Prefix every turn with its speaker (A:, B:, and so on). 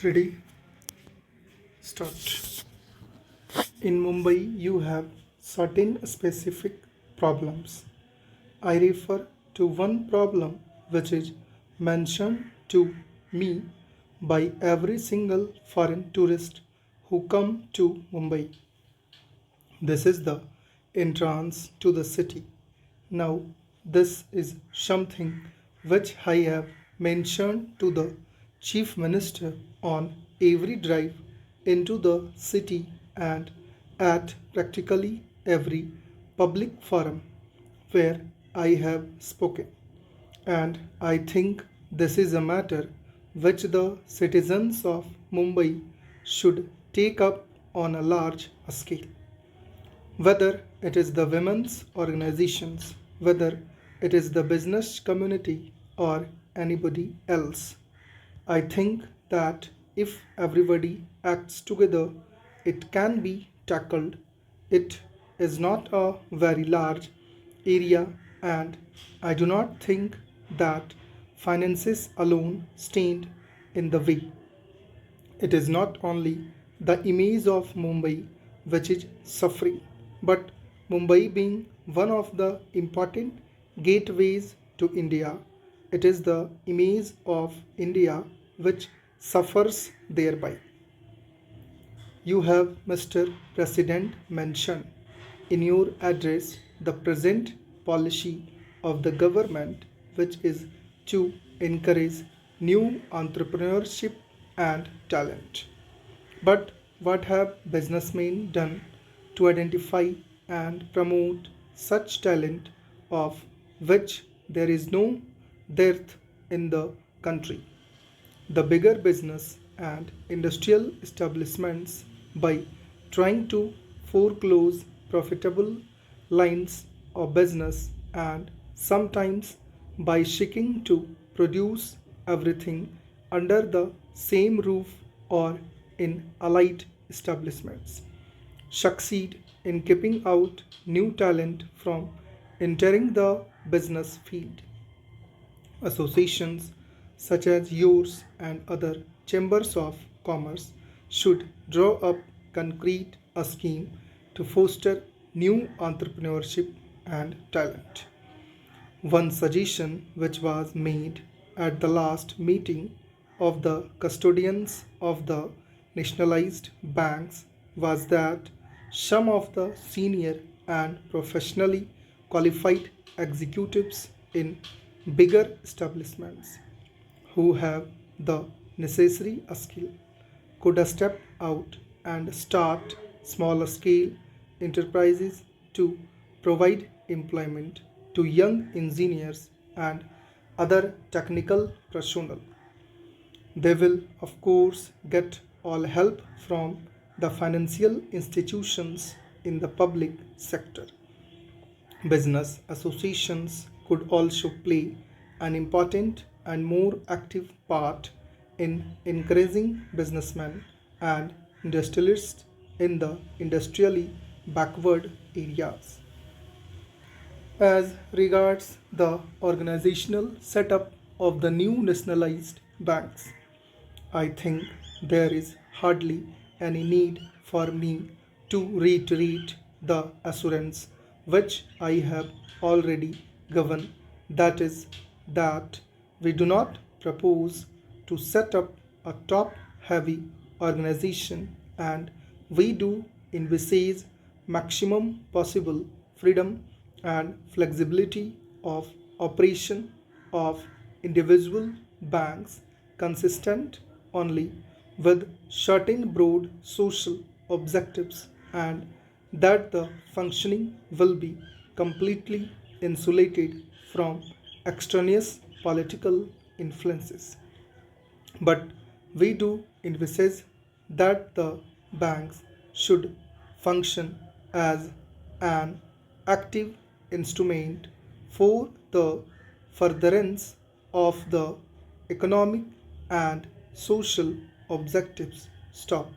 A: Ready? Start. In Mumbai, you have certain specific problems. I refer to one problem which is mentioned to me by every single foreign tourist who come to Mumbai. This is the entrance to the city. Now, this is something which I have mentioned to the Chief Minister on every drive into the city and at practically every public forum where I have spoken. And I think this is a matter which the citizens of Mumbai should take up on a large scale. Whether it is the women's organizations, whether it is the business community, or anybody else. I think that if everybody acts together, it can be tackled. It is not a very large area, and I do not think that finances alone stand in the way. It is not only the image of Mumbai which is suffering, but Mumbai being one of the important gateways to India, it is the image of India which suffers thereby. You have, Mr. President, mentioned in your address the present policy of the government, which is to encourage new entrepreneurship and talent. But what have businessmen done to identify and promote such talent of which there is no dearth in the country? The bigger business and industrial establishments, by trying to foreclose profitable lines of business and sometimes by seeking to produce everything under the same roof or in allied establishments, succeed in keeping out new talent from entering the business field. Associations such as yours and other chambers of commerce should draw up concrete a scheme to foster new entrepreneurship and talent. One suggestion which was made at the last meeting of the custodians of the nationalized banks was that some of the senior and professionally qualified executives in bigger establishments who have the necessary skill could step out and start smaller scale enterprises to provide employment to young engineers and other technical personnel. They will, of course, get all help from the financial institutions in the public sector. Business associations could also play an important and more active part in encouraging businessmen and industrialists in the industrially backward areas. As regards the organizational setup of the new nationalized banks, I think there is hardly any need for me to reiterate the assurance which I have already given, that is, that we do not propose to set up a top heavy organization and we do envisage maximum possible freedom and flexibility of operation of individual banks consistent only with certain broad social objectives and that the functioning will be completely insulated from extraneous political influences. But we do envisage that the banks should function as an active instrument for the furtherance of the economic and social objectives. Stop.